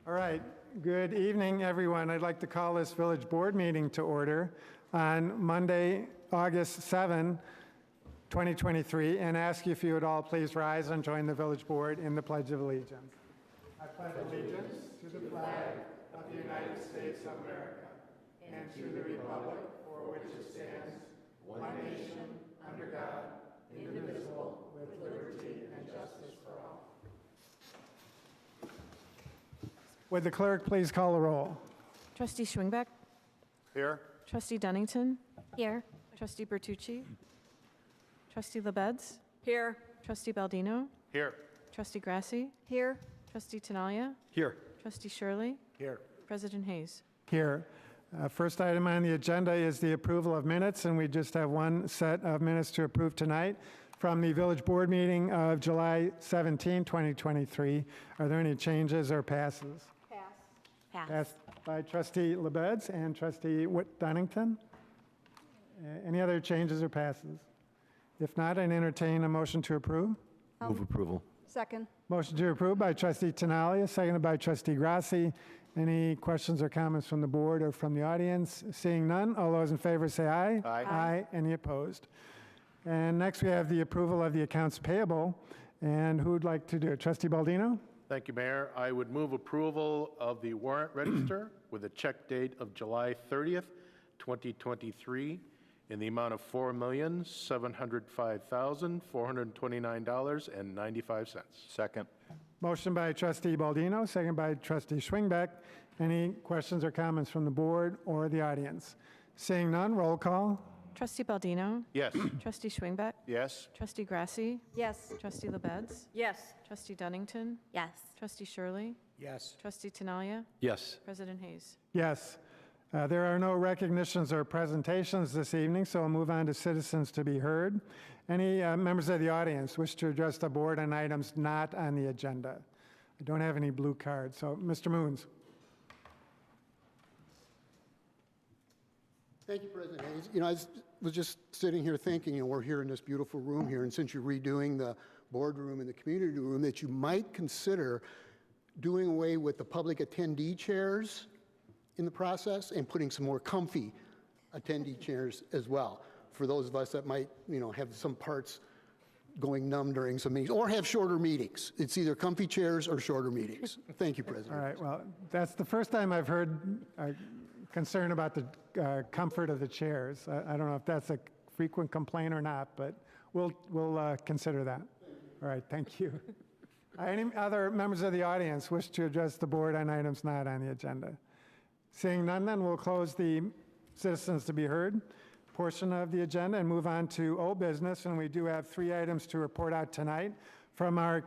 All right, good evening, everyone. I'd like to call this village board meeting to order on Monday, August 7, 2023, and ask you if you would all please rise and join the village board in the Pledge of Allegiance. I pledge allegiance to the flag of the United States of America and to the republic for which it stands, one nation, under God, indivisible, with liberty and justice for all. Would the clerk please call the roll? Trustee Schwingbeck? Here. Trustee Dunnington? Here. Trustee Bertucci? Trustee LaBedz? Here. Trustee Baldino? Here. Trustee Grasse? Here. Trustee Tinaglia? Here. Trustee Shirley? Here. President Hayes? Here. First item on the agenda is the approval of minutes, and we just have one set of minutes to approve tonight from the village board meeting of July 17, 2023. Are there any changes or passes? Pass. Passed by Trustee LaBedz and Trustee Dunnington. Any other changes or passes? If not, I'd entertain a motion to approve. Move approval. Second. Motion to approve by Trustee Tinaglia, seconded by Trustee Grasse. Any questions or comments from the board or from the audience? Seeing none, all those in favor say aye. Aye. Aye. Any opposed? And next we have the approval of the accounts payable. And who would like to do it? Trustee Baldino? Thank you, Mayor. I would move approval of the warrant register with a check date of July 30th, 2023 in the amount of $4,705,429.95. Second. Motion by Trustee Baldino, second by Trustee Schwingbeck. Any questions or comments from the board or the audience? Seeing none, roll call. Trustee Baldino? Yes. Trustee Schwingbeck? Yes. Trustee Grasse? Yes. Trustee LaBedz? Yes. Trustee Dunnington? Yes. Trustee Shirley? Yes. Trustee Tinaglia? Yes. President Hayes? Yes. There are no recognitions or presentations this evening, so we'll move on to citizens to be heard. Any members of the audience wish to address the board on items not on the agenda? I don't have any blue cards, so Mr. Moons. Thank you, President Hayes. You know, I was just sitting here thinking, we're here in this beautiful room here, and since you're redoing the boardroom and the community room, that you might consider doing away with the public attendee chairs in the process and putting some more comfy attendee chairs as well for those of us that might, have some parts going numb during some meetings or have shorter meetings. It's either comfy chairs or shorter meetings. Thank you, President. All right, well, that's the first time I've heard concern about the comfort of the chairs. I don't know if that's a frequent complaint or not, but we'll consider that. All right, thank you. Any other members of the audience wish to address the board on items not on the agenda? Seeing none, then we'll close the citizens to be heard portion of the agenda and move on to old business. And we do have 3 items to report out tonight from our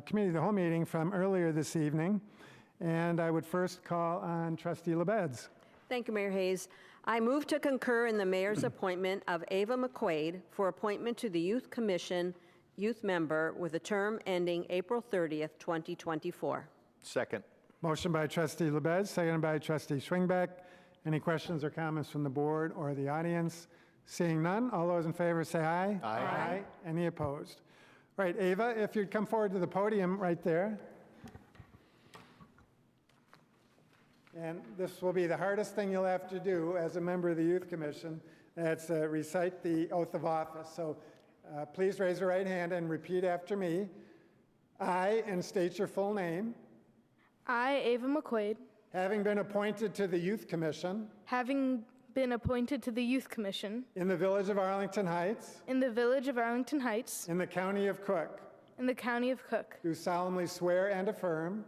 committee of the whole meeting from earlier this evening. And I would first call on Trustee LaBedz. Thank you, Mayor Hayes. I move to concur in the mayor's appointment of Ava McQuaid for appointment to the Youth Commission youth member with a term ending April 30th, 2024. Second. Motion by Trustee LaBedz, seconded by Trustee Schwingbeck. Any questions or comments from the board or the audience? Seeing none, all those in favor say aye. Aye. Aye. Any opposed? All right, Ava, if you'd come forward to the podium right there. And this will be the hardest thing you'll have to do as a member of the Youth Commission. That's recite the oath of office. So please raise your right hand and repeat after me. I, and state your full name. I, Ava McQuaid, Having been appointed to the Youth Commission having been appointed to the Youth Commission in the village of Arlington Heights, in the village of Arlington Heights, in the county of Cook, in the county of Cook, do solemnly swear and affirm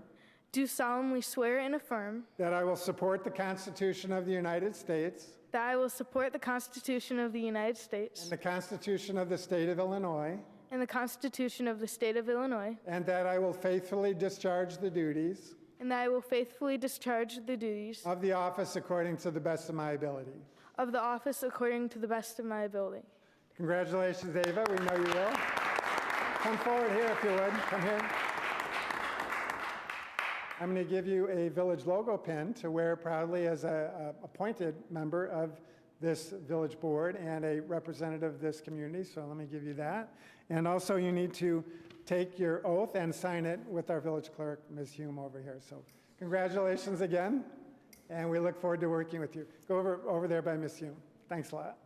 do solemnly swear and affirm that I will support the Constitution of the United States that I will support the Constitution of the United States and the Constitution of the State of Illinois, and the Constitution of the State of Illinois, and that I will faithfully discharge the duties and that I will faithfully discharge the duties of the office according to the best of my ability. of the office according to the best of my ability. Congratulations, Ava. We know you will. Come forward here if you would. Come here. I'm going to give you a village logo pin to wear proudly as a appointed member of this village board and a representative of this community. So let me give you that. And also you need to take your oath and sign it with our village clerk, Ms. Hume, over here. So Congratulations again, and we look forward to working with you. Go over there by Miss Hume. Thanks a lot.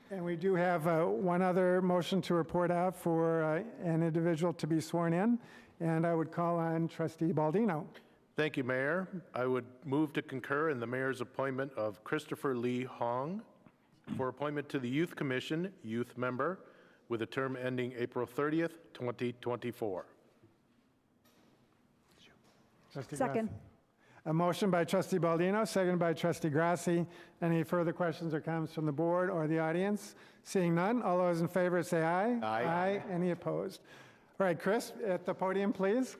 And we do have one other motion to report out for an individual to be sworn in, and I would call on Trustee Baldino. Thank you, Mayor. I would move to concur in the mayor's appointment of Christopher Lee Hong for appointment to the Youth Commission, youth member, with a term ending April 30th, 2024. Trustee Second. Grasse. A motion by Trustee Baldino, seconded by Trustee Grasse. Any further questions or comments from the board or the audience? Seeing none, all those in favor say aye. Aye. Aye. Any opposed? All right, Chris, at the podium, please.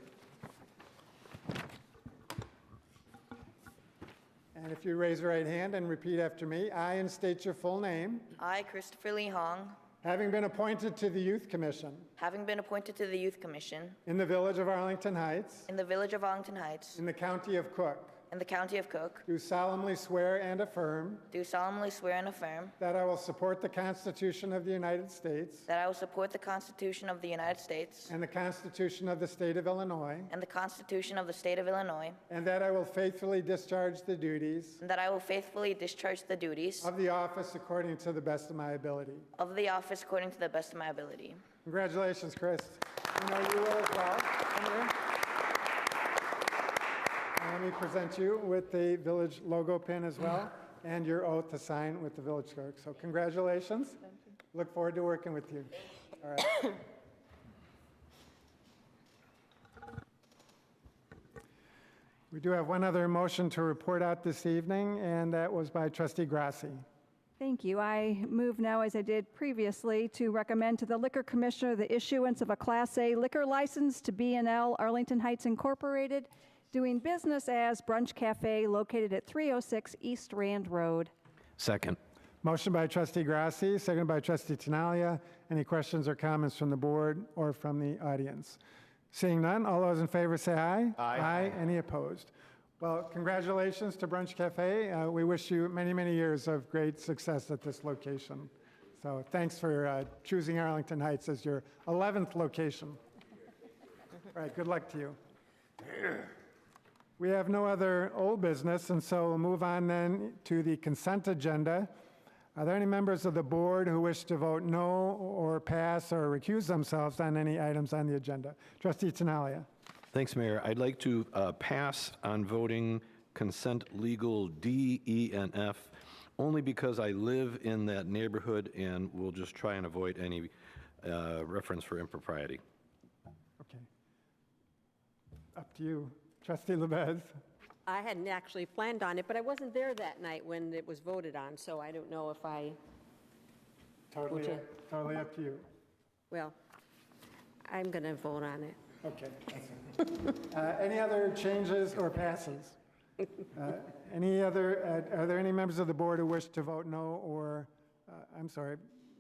And if you raise your right hand and repeat after me, I, and state your full name, I, Christopher Lee Hong, having been appointed to the Youth Commission having been appointed to the Youth Commission in the Village of Arlington Heights, in the Village of Arlington Heights, in the County of Cook, in the County of Cook, do solemnly swear and affirm do solemnly swear and affirm that I will support the Constitution of the United States that I will support the Constitution of the United States and the Constitution of the State of Illinois, and the Constitution of the State of Illinois, and that I will faithfully discharge the duties and that I will faithfully discharge the duties of the office according to the best of my ability. of the office according to the best of my ability. Congratulations, Chris. I know you will as well. Come here. And let me present you with the village logo pin as well, and your oath to sign with the village clerk. So congratulations. Look forward to working with you. All right. We do have one other motion to report out this evening, and that was by Trustee Grasse. Thank you. I move now, as I did previously, to recommend to the Liquor Commissioner the issuance of a Class A liquor license to B&L Arlington Heights Incorporated, doing business as Brunch Cafe located at 306 East Rand Road. Second. Motion by Trustee Grasse, seconded by Trustee Tinaglia. Any questions or comments from the board or from the audience? Seeing none, all those in favor say aye. Aye. Any opposed? Well, congratulations to Brunch Cafe. We wish you many, many years of great success at this location. So thanks for choosing Arlington Heights as your 11th location. All right, good luck to you. We have no other old business, and so we'll move on then to the consent agenda. Are there any members of the board who wish to vote no or pass or recuse themselves on any items on the agenda? Trustee Tinaglia. Thanks, Mayor. I'd like to pass on voting consent legal D, E, and F, only because I live in that neighborhood and will just try and avoid any reference for impropriety. Okay. Up to you. Trustee LaBedz. I hadn't actually planned on it, but I wasn't there that night when it was voted on, so I don't know if I, Totally up to you. well, I'm going to vote on it. Okay. Any other changes or passes? Are there any members of the board who wish to vote no or,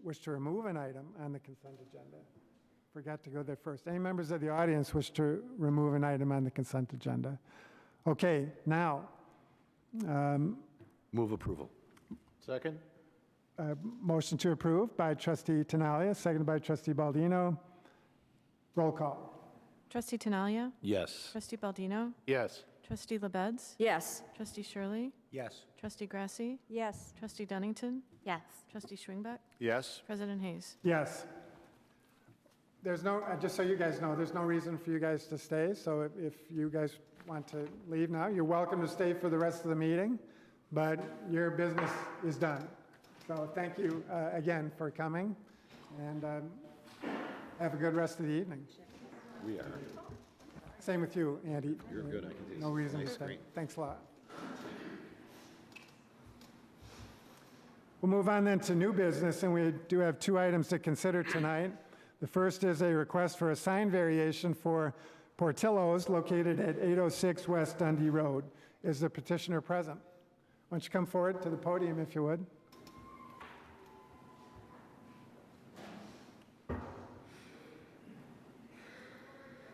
wish to remove an item on the consent agenda? Forgot to go there first. Any members of the audience wish to remove an item on the consent agenda? Okay, now. Move approval. Second? Motion to approve by Trustee Tinaglia, seconded by Trustee Baldino. Roll call. Trustee Tinaglia? Yes. Trustee Baldino? Yes. Trustee LaBedz? Yes. Trustee Shirley? Yes. Trustee Grasse? Yes. Trustee Dunnington? Yes. Trustee Schwingbeck? Yes. President Hayes? Yes. There's no, just so you guys know, there's no reason for you guys to stay, so if you guys want to leave now, you're welcome to stay for the rest of the meeting, but your business is done. So thank you again for coming, and have a good rest of the evening. We are. Same with you, Andy. You're good. I can see. No reason to Nice stay. screen. Thanks a lot. We'll move on then to new business, and we do have two items to consider tonight. The first is a request for a sign variation for Portillo's located at 806 West Dundee Road. Is the petitioner present? Why don't you come forward to the podium if you would?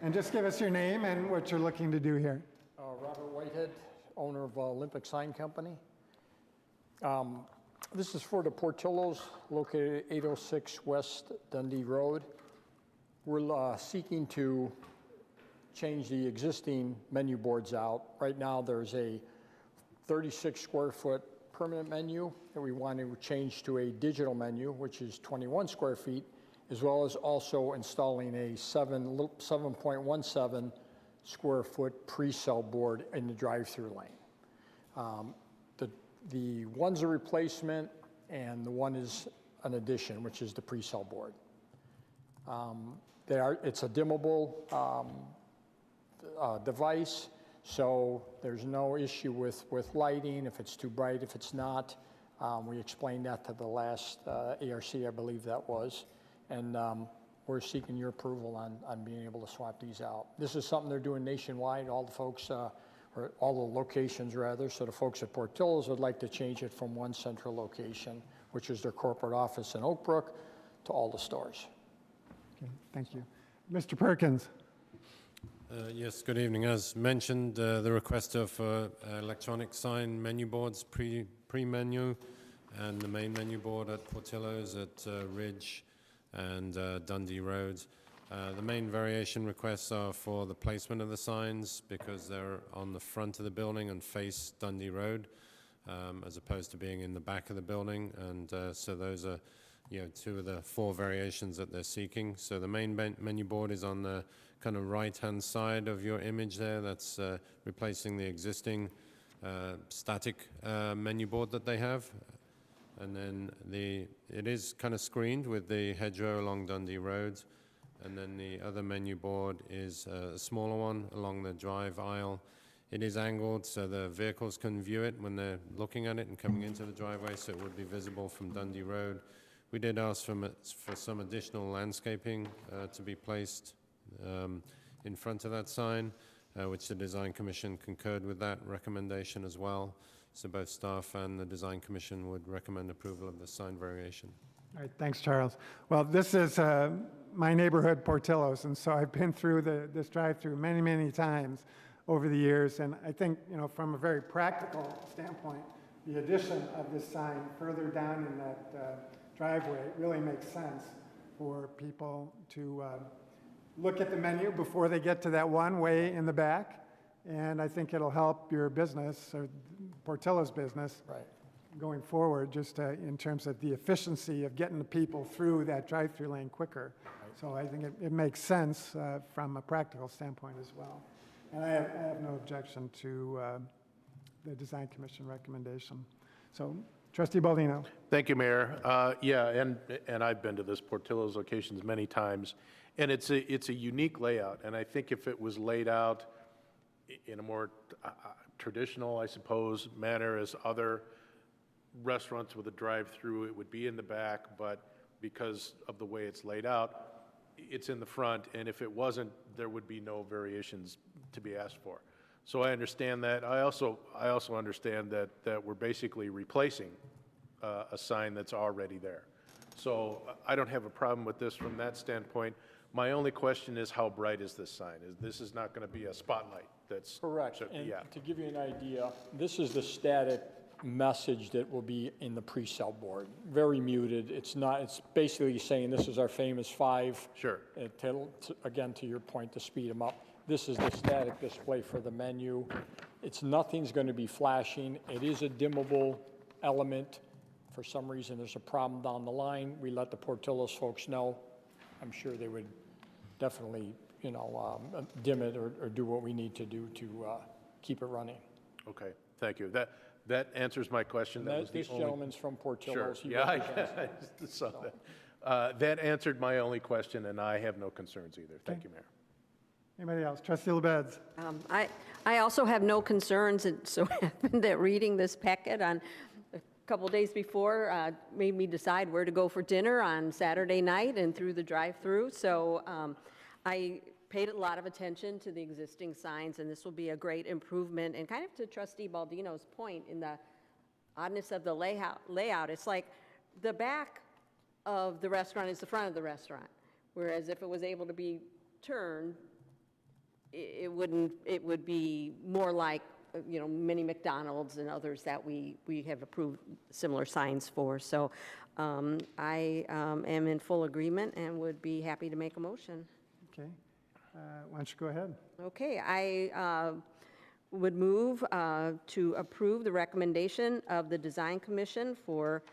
And just give us your name and what you're looking to do here. Robert Whitehead, owner of Olympic Sign Company. This is for the Portillo's located at 806 West Dundee Road. We're seeking to change the existing menu boards out. Right now, there's a 36 square foot permanent menu that we want to change to a digital menu, which is 21 square feet, as well as also installing a 7.17 square foot pre-sell board in the drive-through lane. The one's a replacement, and the one is an addition, which is the pre-sell board. It's a dimmable device, so there's no issue with lighting, if it's too bright, if it's not. We explained that to the last ARC, I believe that was, and we're seeking your approval on being able to swap these out. This is something they're doing nationwide, all the folks, or all the locations rather, so the folks at Portillo's would like to change it from one central location, which is their corporate office in Oak Brook, to all the stores. Okay, thank you. Mr. Perkins. Yes, good evening. As mentioned, the request of electronic sign menu boards, pre-menu, and the main menu board at Portillo's at Ridge and Dundee Roads. The main variation requests are for the placement of the signs because they're on the front of the building and face Dundee Road, as opposed to being in the back of the building. And so those are, two of the 4 variations that they're seeking. So the main menu board is on the kind of right-hand side of your image there. That's replacing the existing static menu board that they have. And then it is kind of screened with the hedgerow along Dundee Road. And then the other menu board is a smaller one along the drive aisle. It is angled so the vehicles can view it when they're looking at it and coming into the driveway, so it would be visible from Dundee Road. We did ask for some additional landscaping to be placed in front of that sign, which the Design Commission concurred with that recommendation as well. So both staff and the Design Commission would recommend approval of the sign variation. All right, thanks, Charles. Well, this is my neighborhood, Portillo's, and so I've been through this drive-through many, many times over the years, and I think, from a very practical standpoint, the addition of this sign further down in that driveway really makes sense for people to look at the menu before they get to that one way in the back, and I think it'll help your business, or Portillo's business, going forward, just in terms of the efficiency of getting the people through that drive-through lane quicker. So I think it makes sense from a practical standpoint as well. And I have no objection to the Design Commission recommendation. So, Trustee Baldino. Thank you, Mayor. Yeah, and I've been to this Portillo's locations many times, and it's a unique layout. And I think if it was laid out in a more traditional, I suppose, manner as other restaurants with a drive-through, it would be in the back, but because of the way it's laid out, it's in the front, and if it wasn't, there would be no variations to be asked for. So I understand that. I also understand that we're basically replacing a sign that's already there. So I don't have a problem with this from that standpoint. My only question is, how bright is this sign? This is not going to be a spotlight that's... Correct. So, and yeah. to give you an idea, this is the static message that will be in the pre-sell board. Very muted. It's basically saying this is our famous 5. Sure. Again, to your point, to speed them up. This is the static display for the menu. Nothing's going to be flashing. It is a dimmable element. For some reason, there's a problem down the line. We let the Portillo's folks know. I'm sure they would definitely, dim it or do what we need to do to keep it running. Okay, thank you. That answers my question. This gentleman's from Portillo's. Sure. Yeah, I saw that. That answered my only question, and I have no concerns either. Thank you, Mayor. Anybody else? Trustee LaBedz. I also have no concerns. It so happened that reading this packet on a couple days before made me decide where to go for dinner on Saturday night and through the drive-through. So I paid a lot of attention to the existing signs, and this will be a great improvement. And kind of to Trustee Baldino's point in the oddness of the layout, it's like the back of the restaurant is the front of the restaurant, whereas if it was able to be turned, it would be more like many McDonald's and others that we have approved similar signs for. So I am in full agreement and would be happy to make a motion. Okay. Why don't you go ahead? Okay, I would move to approve the recommendation of the Design Commission for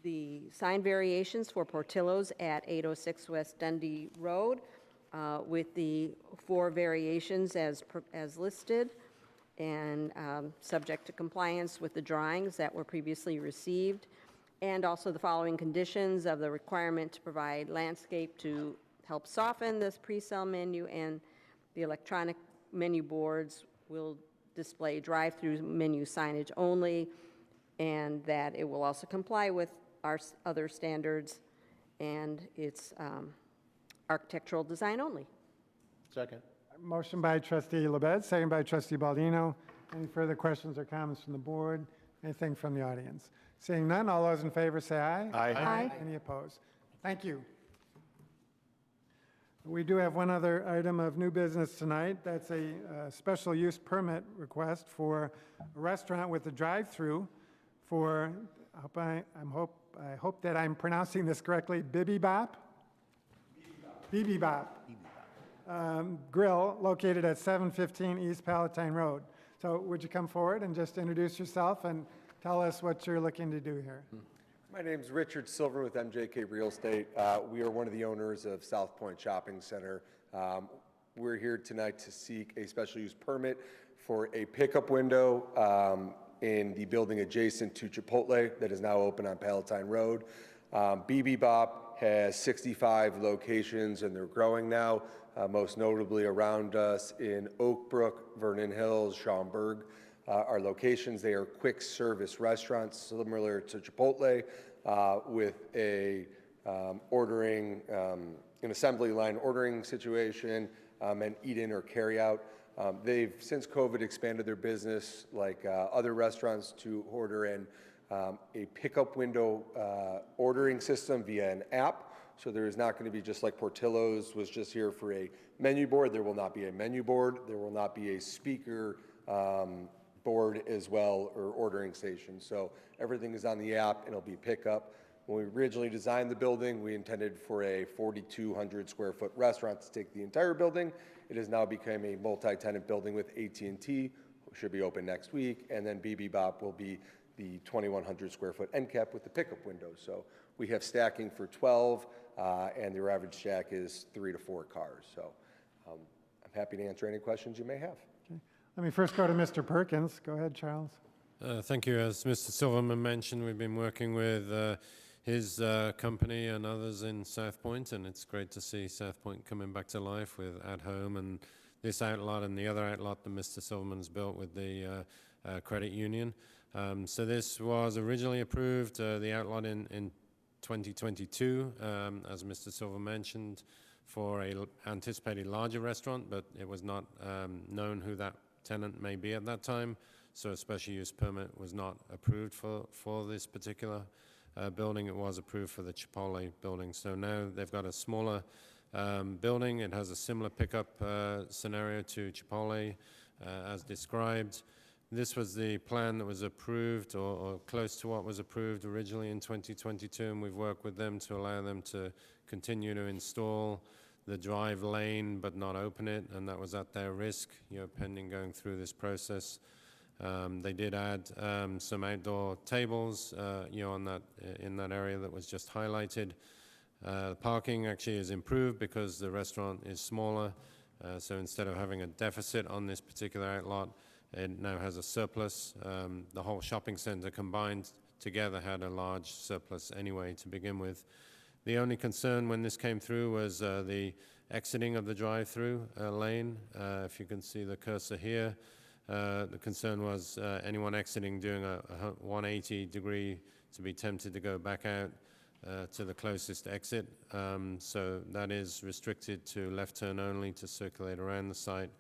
the sign variations for Portillo's at 806 West Dundee Road with the 4 variations as listed and subject to compliance with the drawings that were previously received, and also the following conditions of the requirement to provide landscape to help soften this pre-sale menu, and the electronic menu boards will display drive-through menu signage only, and that it will also comply with our other standards, and it's architectural design only. Second. Motion by trustee LaBedz, second by trustee Baldino. Any further questions or comments from the board? Anything from the audience? Seeing none, all those in favor say aye. Aye. Any opposed? Thank you. We do have one other item of new business tonight. That's a special use permit request for a restaurant with a drive-through for, I hope that I'm pronouncing this correctly, Bibi Bop? Bibi Bop. Grill located at 715 East Palatine Road. So would you come forward and just introduce yourself and tell us what you're looking to do here? My name's Richard Silver with MJK Real Estate. We are one of the owners of South Point Shopping Center. We're here tonight to seek a special use permit for a pickup window in the building adjacent to Chipotle that is now open on Palatine Road. Bibi Bop has 65 locations and they're growing now, most notably around us in Oak Brook, Vernon Hills, Schaumburg. Our locations, they are quick service restaurants similar to Chipotle with a an assembly line ordering situation and eat-in or carry-out. They've, since COVID, expanded their business like other restaurants to order in a pickup window ordering system via an app. So there is not going to be, just like Portillo's was just here for a menu board, there will not be a menu board. There will not be a speaker board as well, or ordering station. So everything is on the app and it'll be pickup. When we originally designed the building, we intended for a 4,200 square foot restaurant to take the entire building. It has now become a multi-tenant building with AT&T, should be open next week, and then Bibi Bop will be the 2,100 square foot end cap with the pickup window. So we have stacking for 12, and their average stack is 3 to 4 cars. So I'm happy to answer any questions you may have. Okay. Let me first go to Mr. Perkins. Go ahead, Charles. Thank you. As Mr. Silverman mentioned, we've been working with his company and others in South Point, and it's great to see South Point coming back to life with At Home and this outlot and the other outlot that Mr. Silverman's built with the credit union. So this was originally approved, the outlot in 2022, as Mr. Silver mentioned, for a anticipated larger restaurant, but it was not known who that tenant may be at that time, so a special use permit was not approved for this particular building. It was approved for the Chipotle building. So now they've got a smaller building. It has a similar pickup scenario to Chipotle as described. This was the plan that was approved, or close to what was approved originally in 2022, and we've worked with them to allow them to continue to install the drive lane but not open it, and that was at their risk, pending going through this process. They did add some outdoor tables, in that area that was just highlighted. Parking actually is improved because the restaurant is smaller, so instead of having a deficit on this particular outlot, it now has a surplus. The whole shopping center combined together had a large surplus anyway to begin with. The only concern when this came through was the exiting of the drive-through lane. If you can see the cursor here, the concern was anyone exiting doing a 180 degree to be tempted to go back out to the closest exit. So that is restricted to left turn only to circulate around the site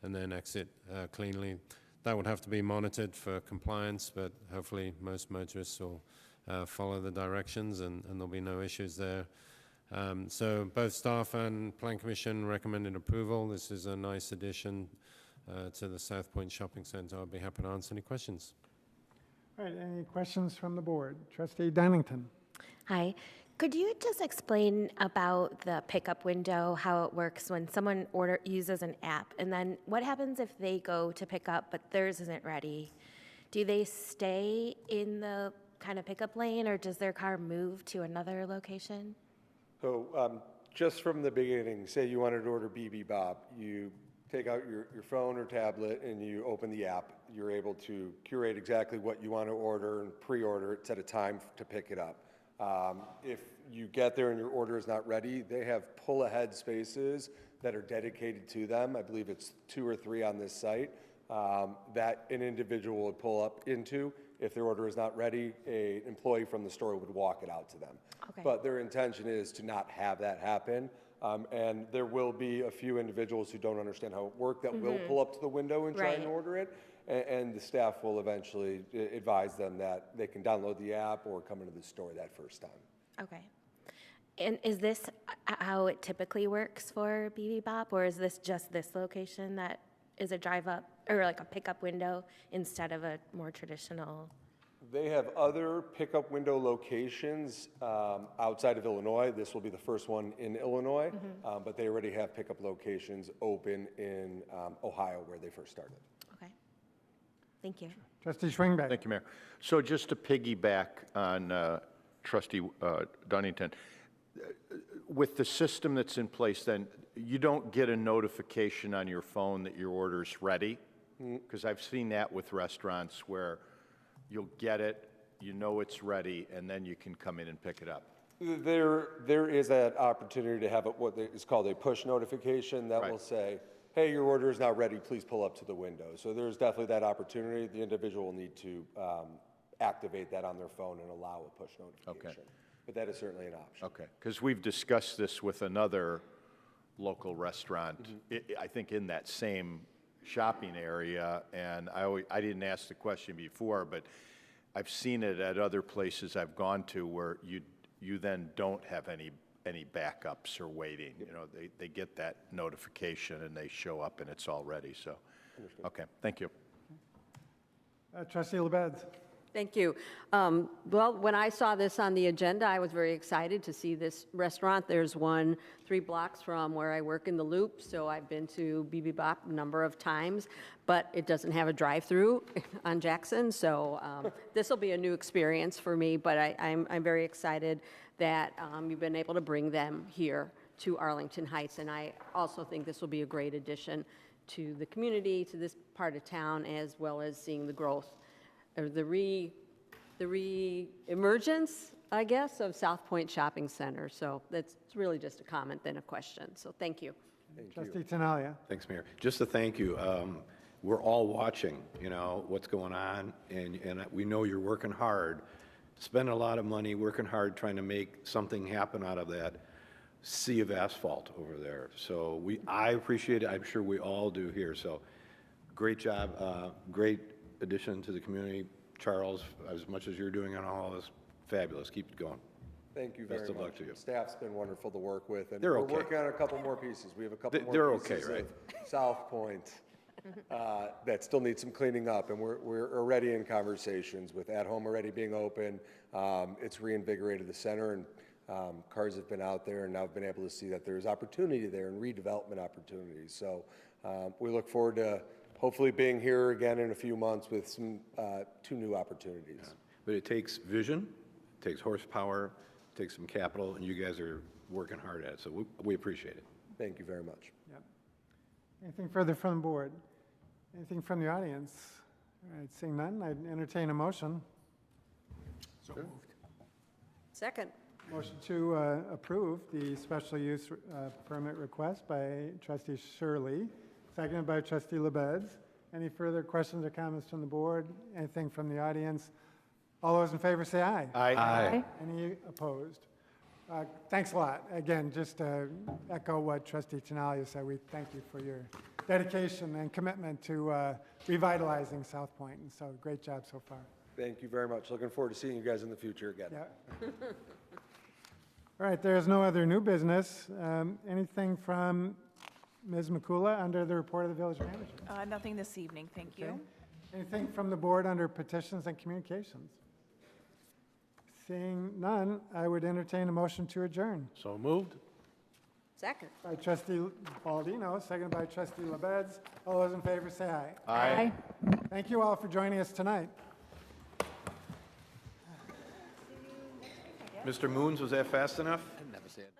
and then exit cleanly. That would have to be monitored for compliance, but hopefully most motorists will follow the directions and there'll be no issues there. So both staff and Plan Commission recommended approval. This is a nice addition to the South Point Shopping Center. I'll be happy to answer any questions. All right, any questions from the board? Trustee Dunnington. Hi. Could you just explain about the pickup window, how it works when someone uses an app, and then what happens if they go to pick up but theirs isn't ready? Do they stay in the kind of pickup lane, or does their car move to another location? So just from the beginning, say you wanted to order BB Bob, you take out your phone or tablet and you open the app. You're able to curate exactly what you want to order and pre-order it, set a time to pick it up. If you get there and your order is not ready, they have pull-ahead spaces that are dedicated to them. I believe it's 2 or 3 on this site that an individual would pull up into. If their order is not ready, an employee from the store would walk it out to them. Okay. But their intention is to not have that happen. And there will be a few individuals who don't understand how it works that will pull up to the window and try and Right. order it. And the staff will eventually advise them that they can download the app or come into the store that first time. Okay. And is this how it typically works for BB Bop, or is this just this location that is a drive-up, or like a pickup window instead of a more traditional? They have other pickup window locations outside of Illinois. This will be the first one in Illinois, but they already have pickup locations open in Ohio where they first started. Okay. Thank you. Trustee Schwingbeck. Thank you, Mayor. So just to piggyback on Trustee Dunnington, with the system that's in place, then you don't get a notification on your phone that your order's ready? Because I've seen that with restaurants where you'll get it, you know it's ready, and then you can come in and pick it up. There is that opportunity to have what is called a push notification that will say, hey, your order is now ready, please pull up to the window. So there's definitely that opportunity. The individual will need to activate that on their phone and allow a push notification. Okay. But that is certainly an option. Okay, because we've discussed this with another local restaurant, I think in that same shopping area, and I didn't ask the question before, but I've seen it at other places I've gone to where you then don't have any backups or waiting. You know, they get that notification and they show up and it's all ready. So, okay, thank you. Trustee LaBedz. Thank you. Well, when I saw this on the agenda, I was very excited to see this restaurant. There's one 3 blocks from where I work in the Loop, so I've been to BB Bop a number of times, but it doesn't have a drive-through on Jackson, so this will be a new experience for me, but I'm very excited that you've been able to bring them here to Arlington Heights, and I also think this will be a great addition to the community, to this part of town, as well as seeing the growth or the re-emergence, I guess, of South Point Shopping Center. So that's really just a comment than a question. So thank you. Trustee Tinaglia. Thanks, Mayor. Just to thank you. We're all watching, you know, what's going on, and we know you're working hard, spending a lot of money, working hard, trying to make something happen out of that sea of asphalt over there. So I appreciate it. I'm sure we all do here. So great job, great addition to the community. Charles, as much as you're doing on all this, fabulous. Keep it going. Thank you very much. Best of luck to you. Staff's been wonderful to work with, and They're we're okay. working on a couple more pieces. We have a couple more They're pieces okay, right? of South Point that still need some cleaning up, and we're already in conversations with At Home already being open. It's reinvigorated the center, and cars have been out there, and now I've been able to see that there's opportunity there and redevelopment opportunities. So we look forward to hopefully being here again in a few months with some 2 new opportunities. Yeah. But it takes vision, it takes horsepower, it takes some capital, and you guys are working hard at it, so we appreciate it. Thank you very much. Yep. Anything further from the board? Anything from the audience? All right, seeing none, I'd entertain a motion. So moved. Second. Motion to approve the special use permit request by Trustee Shirley, seconded by Trustee LaBedz. Any further questions or comments from the board? Anything from the audience? All those in favor say aye. Aye. Aye. Any opposed? Thanks a lot. Again, just to echo what Trustee Tinaglia said, we thank you for your dedication and commitment to revitalizing South Point, and so great job so far. Thank you very much. Looking forward to seeing you guys in the future again. Yeah. All right, there's no other new business. Anything from Ms. McCullough under the report of the village manager? Nothing this evening, thank you. Anything from the board under petitions and communications? Seeing none, I would entertain a motion to adjourn. So moved. Second. By trustee Baldino, seconded by trustee LaBedz. All those in favor say aye. Aye. Thank you all for joining us tonight. Mr. Moons, was that fast enough? Never say it.